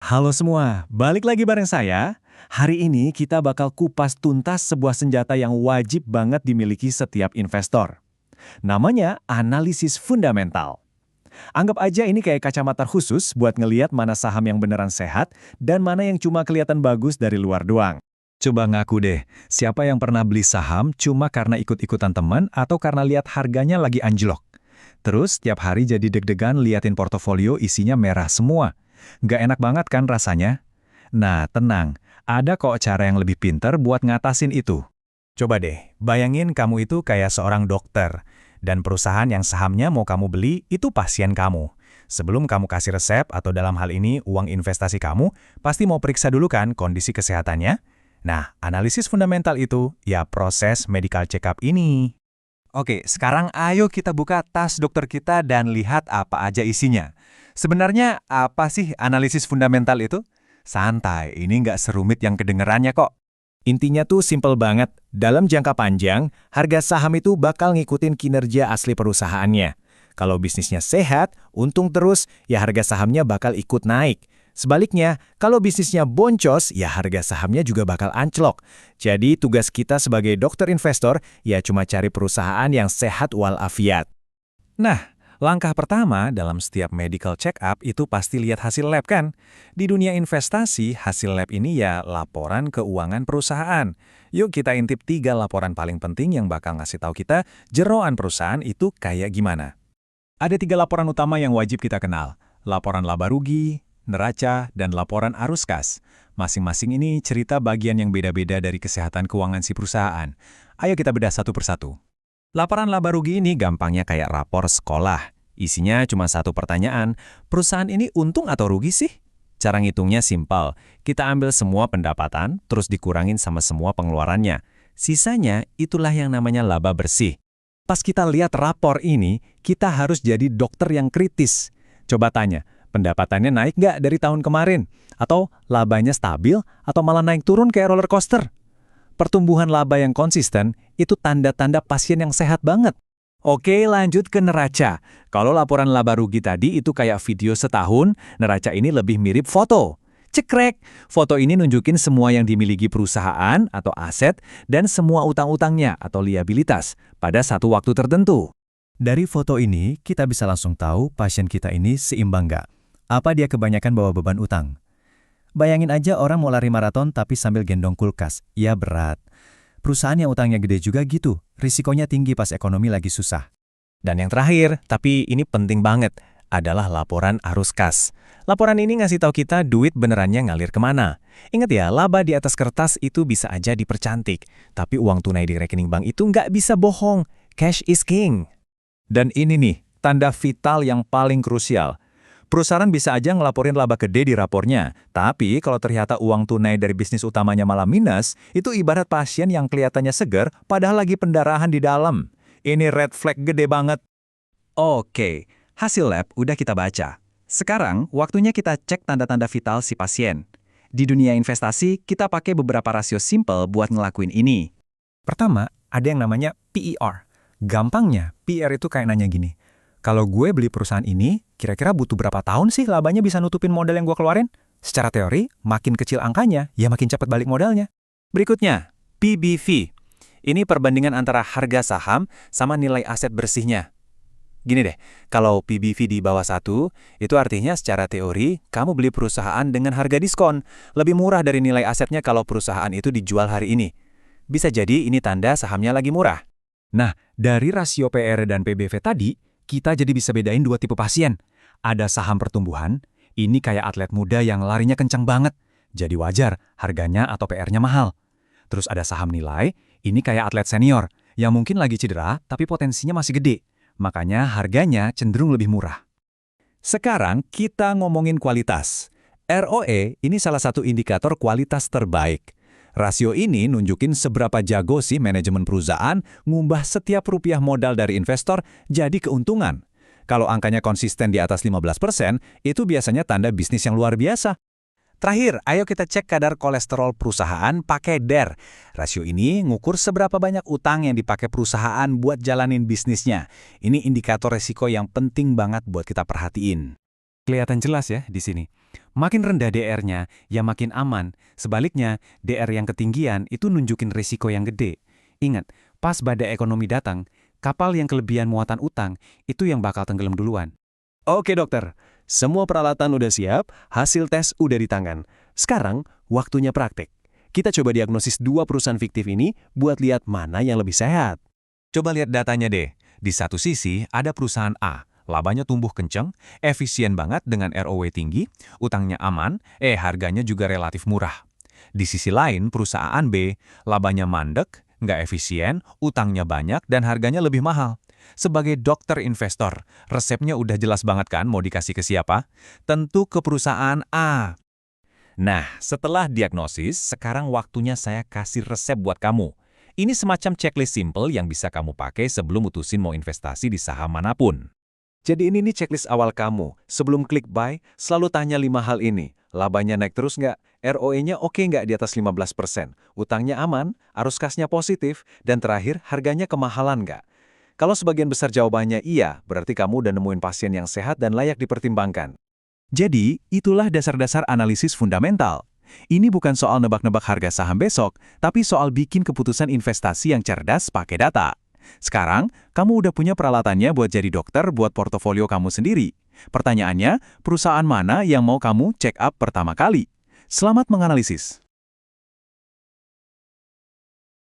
Halo semua, balik lagi bareng saya. Hari ini kita bakal kupas tuntas sebuah senjata yang wajib banget dimiliki setiap investor. Namanya analisis fundamental. Anggap aja ini kayak kacamata khusus buat ngeliat mana saham yang beneran sehat dan mana yang cuma kelihatan bagus dari luar doang. Coba ngaku deh, siapa yang pernah beli saham cuma karena ikut-ikutan teman atau karena lihat harganya lagi anjlok? Terus tiap hari jadi deg-degan liatin portofolio isinya merah semua. Nggak enak banget kan rasanya? Nah, tenang. Ada kok cara yang lebih pinter buat ngatasin itu. Coba deh, bayangin kamu itu kayak seorang dokter. Dan perusahaan yang sahamnya mau kamu beli itu pasien kamu. Sebelum kamu kasih resep atau dalam hal ini uang investasi kamu, pasti mau periksa dulu kan kondisi kesehatannya? Nah, analisis fundamental itu ya proses medical check-up ini. Oke, sekarang ayo kita buka tas dokter kita dan lihat apa aja isinya. Sebenarnya apa sih analisis fundamental itu? Santai, ini nggak serumit yang kedengerannya kok. Intinya tuh simple banget. Dalam jangka panjang, harga saham itu bakal ngikutin kinerja asli perusahaannya. Kalau bisnisnya sehat, untung terus, ya harga sahamnya bakal ikut naik. Sebaliknya, kalau bisnisnya boncos, ya harga sahamnya juga bakal anjlok. Jadi tugas kita sebagai dokter investor, ya cuma cari perusahaan yang sehat walafiat. Nah, langkah pertama dalam setiap medical check-up itu pasti lihat hasil lab kan? Di dunia investasi, hasil lab ini ya laporan keuangan perusahaan. Yuk kita intip 3 laporan paling penting yang bakal ngasih tahu kita jeroan perusahaan itu kayak gimana. Ada 3 laporan utama yang wajib kita kenal. Laporan laba rugi, neraca, dan laporan arus kas. Masing-masing ini cerita bagian yang beda-beda dari kesehatan keuangan si perusahaan. Ayo kita bedah satu persatu. Laporan laba rugi ini gampangnya kayak rapor sekolah. Isinya cuma satu pertanyaan, perusahaan ini untung atau rugi sih? Cara ngitungnya simpel, kita ambil semua pendapatan, terus dikurangin sama semua pengeluarannya. Sisanya itulah yang namanya laba bersih. Pas kita lihat rapor ini, kita harus jadi dokter yang kritis. Coba tanya, pendapatannya naik nggak dari tahun kemarin? Atau labanya stabil? Atau malah naik turun kayak roller coaster? Pertumbuhan laba yang konsisten itu tanda-tanda pasien yang sehat banget. Oke, lanjut ke neraca. Kalau laporan laba rugi tadi itu kayak video setahun, neraca ini lebih mirip foto. Cekrek, foto ini nunjukin semua yang dimiliki perusahaan atau aset dan semua utang-utangnya atau liabilitas pada satu waktu tertentu. Dari foto ini, kita bisa langsung tahu pasien kita ini seimbang nggak. Apa dia kebanyakan bawa beban utang? Bayangin aja orang mau lari maraton tapi sambil gendong kulkas. Ya berat. Perusahaan yang utangnya gede juga gitu. Risikonya tinggi pas ekonomi lagi susah. Dan yang terakhir, tapi ini penting banget, adalah laporan arus kas. Laporan ini ngasih tahu kita duit benerannya ngalir kemana. Ingat ya, laba di atas kertas itu bisa aja dipercantik. Tapi uang tunai di rekening bank itu nggak bisa bohong. Cash is king. Dan ini nih, tanda vital yang paling krusial. Perusahaan bisa aja ngelaporin laba gede di rapornya, tapi kalau ternyata uang tunai dari bisnis utamanya malah minus, itu ibarat pasien yang kelihatannya segar padahal lagi pendarahan di dalam. Ini red flag gede banget. Oke, hasil lab udah kita baca. Sekarang, waktunya kita cek tanda-tanda vital si pasien. Di dunia investasi, kita pakai beberapa rasio simple buat ngelakuin ini. Pertama, ada yang namanya PER. Gampangnya, PER itu kayak nanya gini. Kalau gue beli perusahaan ini, kira-kira butuh berapa tahun sih labanya bisa nutupin modal yang gue keluarin? Secara teori, makin kecil angkanya, ya makin cepat balik modalnya. Berikutnya, PBV. Ini perbandingan antara harga saham sama nilai aset bersihnya. Gini deh, kalau PBV di bawah 1, itu artinya secara teori, kamu beli perusahaan dengan harga diskon. Lebih murah dari nilai asetnya kalau perusahaan itu dijual hari ini. Bisa jadi ini tanda sahamnya lagi murah. Nah, dari rasio PR dan PBV tadi, kita jadi bisa bedain 2 tipe pasien. Ada saham pertumbuhan, ini kayak atlet muda yang larinya kencang banget. Jadi wajar harganya atau PR-nya mahal. Terus ada saham nilai, ini kayak atlet senior, yang mungkin lagi cedera tapi potensinya masih gede. Makanya harganya cenderung lebih murah. Sekarang kita ngomongin kualitas. ROE ini salah satu indikator kualitas terbaik. Rasio ini nunjukin seberapa jago sih manajemen perusahaan ngubah setiap rupiah modal dari investor jadi keuntungan. Kalau angkanya konsisten di atas 15%, itu biasanya tanda bisnis yang luar biasa. Terakhir, ayo kita cek kadar kolesterol perusahaan pakai DER. Rasio ini ngukur seberapa banyak utang yang dipakai perusahaan buat jalanin bisnisnya. Ini indikator resiko yang penting banget buat kita perhatiin. Kelihatan jelas ya di sini. Makin rendah DR-nya, ya makin aman. Sebaliknya, DR yang ketinggian itu nunjukin risiko yang gede. Ingat, pas badai ekonomi datang, kapal yang kelebihan muatan utang itu yang bakal tenggelam duluan. Oke dokter, semua peralatan udah siap, hasil tes udah di tangan. Sekarang, waktunya praktek. Kita coba diagnosis dua perusahaan fiktif ini buat lihat mana yang lebih sehat. Coba lihat datanya deh. Di satu sisi ada perusahaan A, labanya tumbuh kenceng, efisien banget dengan ROE tinggi, utangnya aman, harganya juga relatif murah. Di sisi lain perusahaan B, labanya mandek, nggak efisien, utangnya banyak, dan harganya lebih mahal. Sebagai dokter investor, resepnya udah jelas banget kan mau dikasih ke siapa? Tentu ke perusahaan A. Nah, setelah diagnosis, sekarang waktunya saya kasih resep buat kamu. Ini semacam checklist simple yang bisa kamu pakai sebelum mutusin mau investasi di saham manapun. Jadi ini nih checklist awal kamu. Sebelum klik buy, selalu tanya 5 hal ini. Labanya naik terus nggak? ROE-nya oke nggak di atas 15%? Utangnya aman? Arus kasnya positif? Dan terakhir, harganya kemahalan nggak? Kalau sebagian besar jawabannya iya, berarti kamu udah nemuin pasien yang sehat dan layak dipertimbangkan. Jadi, itulah dasar-dasar analisis fundamental. Ini bukan soal nebak-nebak harga saham besok, tapi soal bikin keputusan investasi yang cerdas pakai data. Sekarang, kamu udah punya peralatannya buat jadi dokter buat portofolio kamu sendiri. Pertanyaannya, perusahaan mana yang mau kamu check up pertama kali? Selamat menganalisis.